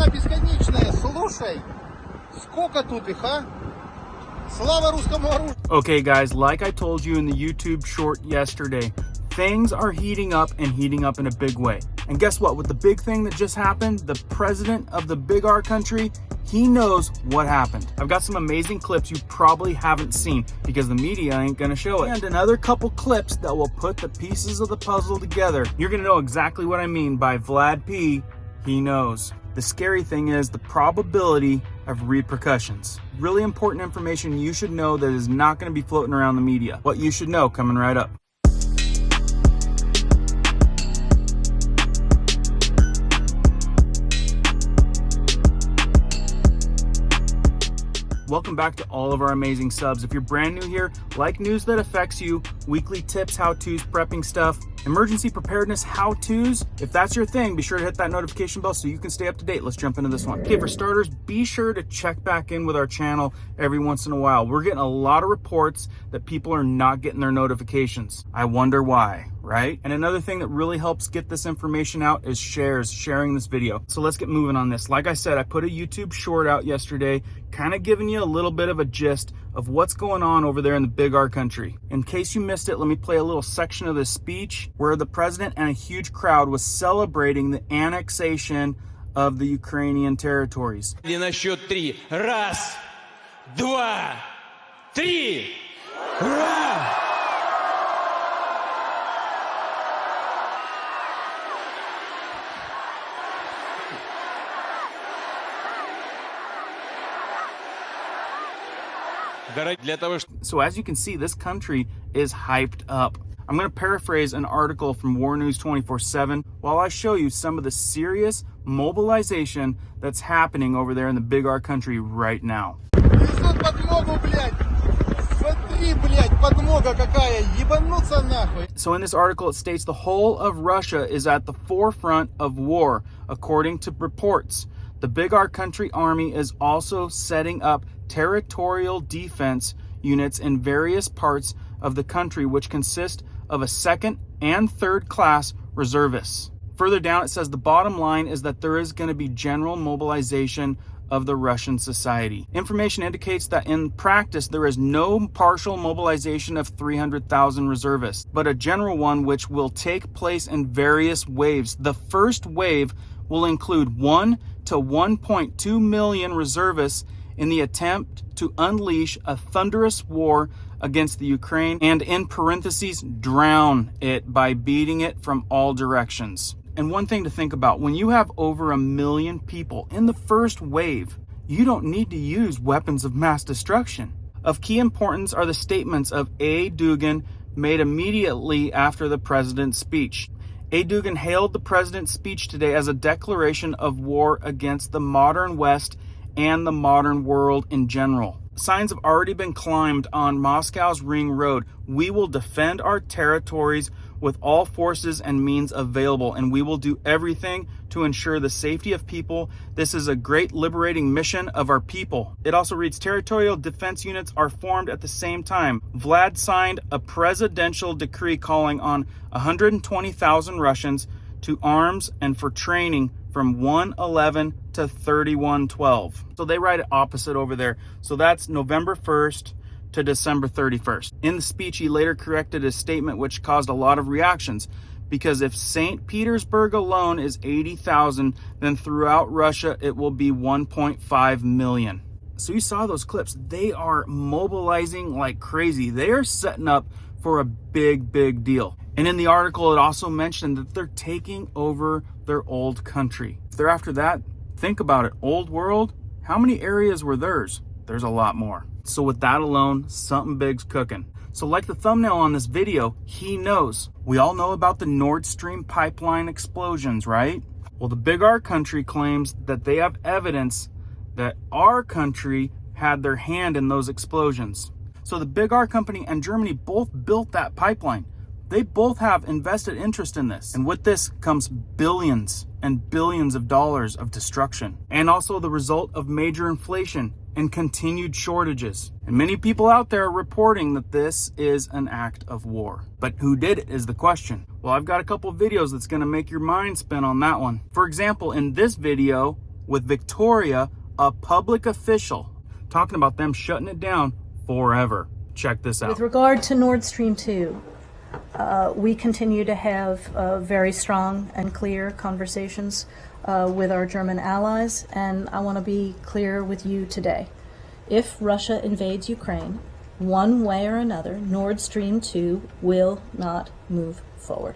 слова бесконечные, слушай. Сколько тут их, а? Слава русскому оружию. Okay, guys, like I told you in the YouTube short yesterday, things are heating up and heating up in a big way. And guess what? With the big thing that just happened, the president of the big R country, he knows what happened. I've got some amazing clips you probably haven't seen because the media ain't gonna show it. And another couple clips that will put the pieces of the puzzle together. You're gonna know exactly what I mean by Vlad P. He knows. The scary thing is the probability of repercussions. Really important information you should know that is not gonna be floating around the media. What you should know coming right up. Welcome back to all of our amazing subs. If you're brand new here, like news that affects you, weekly tips, how-tos, prepping stuff, emergency preparedness how-tos. If that's your thing, be sure to hit that notification bell so you can stay up to date. Let's jump into this one. Okay, for starters, be sure to check back in with our channel every once in a while. We're getting a lot of reports that people are not getting their notifications. I wonder why, right? And another thing that really helps get this information out is sharing this video. So let's get moving on this. Like I said, I put a YouTube short out yesterday, kind of giving you a little bit of a gist of what's going on over there in the big R country. In case you missed it, let me play a little section of this speech where the president and a huge crowd was celebrating the annexation of the Ukrainian territories. И на счет 3. Раз, два, три. Ура! So as you can see, this country is hyped up. I'm going to paraphrase an article from War News 24/7 while I show you some of the serious mobilization that's happening over there in the big R country right now. So in this article, it states the whole of Russia is at the forefront of war, according to reports. The big R country army is also setting up territorial defense units in various parts of the country, which consist of a second and third class reservists. Further down, it says the bottom line is that there is going to be general mobilization of the Russian society. Information indicates that in practice, there is no partial mobilization of 300,000 reservists, but a general one which will take place in various waves. The first wave will include 1 to 1.2 million reservists in the attempt to unleash a thunderous war against the Ukraine and, in parentheses, drown it by beating it from all directions. And one thing to think about, when you have over 1 million people in the first wave, you don't need to use weapons of mass destruction. Of key importance are the statements of A. Dugin made immediately after the president's speech. A. Dugin hailed the president's speech today as a declaration of war against the modern West and the modern world in general. Signs have already been climbed on Moscow's Ring Road. We will defend our territories with all forces and means available, and we will do everything to ensure the safety of people. This is a great liberating mission of our people. It also reads, territorial defense units are formed at the same time. Vlad signed a presidential decree calling on 120,000 Russians to arms and for training from 1/11 to 31/12. So they write it opposite over there. So that's November 1st to December 31st. In the speech, he later corrected his statement, which caused a lot of reactions, because if St. Petersburg alone is 80,000, then throughout Russia, it will be 1.5 million. So you saw those clips. They are mobilizing like crazy. They are setting up for a big, big deal. And in the article, it also mentioned that they're taking over their old country. If they're after that, think about it. Old world, how many areas were theirs? There's a lot more. So with that alone, something big's cooking. So like the thumbnail on this video, he knows. We all know about the Nord Stream pipeline explosions, right? Well, the big R country claims that they have evidence that our country had their hand in those explosions. So the big R company and Germany both built that pipeline. They both have invested interest in this. And with this comes billions and billions of dollars of destruction. And also the result of major inflation and continued shortages. And many people out there are reporting that this is an act of war. But who did it is the question. Well, I've got a couple of videos that's going to make your mind spin on that one. For example, in this video, with Victoria, a public official, talking about them shutting it down forever. Check this out. With regard to Nord Stream 2, we continue to have very strong and clear conversations with our German allies, and I want to be clear with you today. If Russia invades Ukraine, one way or another, Nord Stream 2 will not move forward.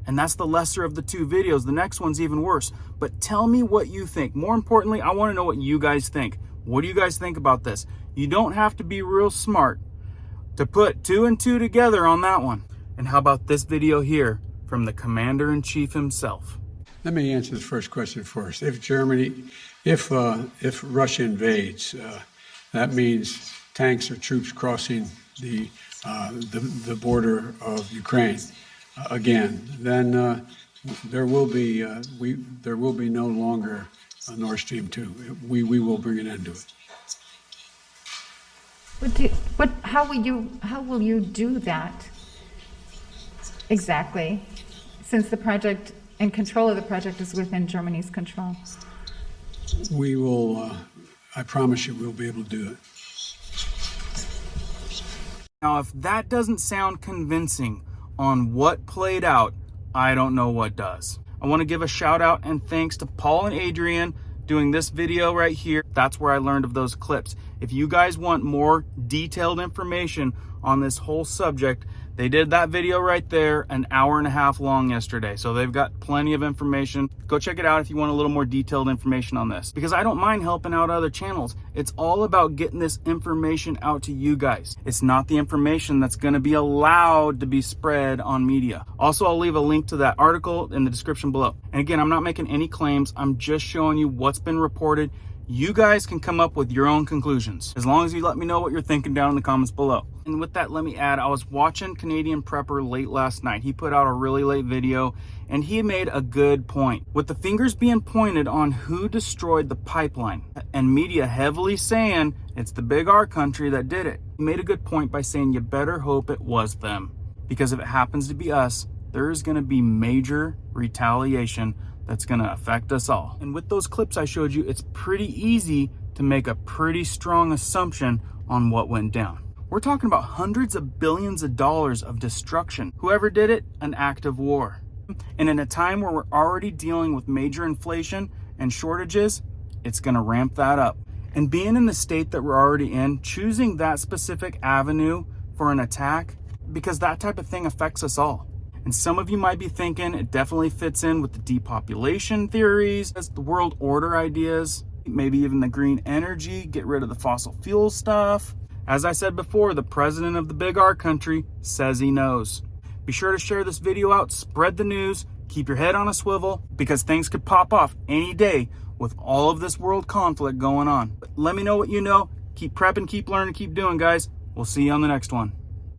And that's the lesser of the two videos. The next one's even worse. But tell me what you think. More importantly, I want to know what you guys think. What do you guys think about this? You don't have to be real smart to put 2 and 2 together on that one. And how about this video here from the Commander-in-Chief himself? Let me answer the first question first. If Russia invades, that means tanks or troops crossing the border of Ukraine again. Then there will be no longer a Nord Stream 2. We will bring an end to it. How will you do that exactly, since the project and control of the project is within Germany's control? We will, I promise you, we'll be able to do it. Now, if that doesn't sound convincing on what played out, I don't know what does. I want to give a shout out and thanks to Paul and Adrian doing this video right here. That's where I learned of those clips. If you guys want more detailed information on this whole subject, they did that video right there, an hour and a half long yesterday. So they've got plenty of information. Go check it out if you want a little more detailed information on this, because I don't mind helping out other channels. It's all about getting this information out to you guys. It's not the information that's going to be allowed to be spread on media. Also, I'll leave a link to that article in the description below. And again, I'm not making any claims. I'm just showing you what's been reported. You guys can come up with your own conclusions, as long as you let me know what you're thinking down in the comments below. And with that, let me add, I was watching Canadian Prepper late last night. He put out a really late video, and he made a good point. With the fingers being pointed on who destroyed the pipeline, and media heavily saying it's the big R country that did it, he made a good point by saying you better hope it was them. Because if it happens to be us, there's going to be major retaliation that's going to affect us all. And with those clips I showed you, it's pretty easy to make a pretty strong assumption on what went down. We're talking about hundreds of billions of dollars of destruction. Whoever did it, an act of war. And in a time where we're already dealing with major inflation and shortages, it's going to ramp that up. And being in the state that we're already in, choosing that specific avenue for an attack, because that type of thing affects us all. And some of you might be thinking it definitely fits in with the depopulation theories, as the world order ideas, maybe even the green energy, get rid of the fossil fuel stuff. As I said before, the president of the big R country says he knows. Be sure to share this video out, spread the news, keep your head on a swivel, because things could pop off any day with all of this world conflict going on. But let me know what you know. Keep prepping, keep learning, keep doing, guys. We'll see you on the next one.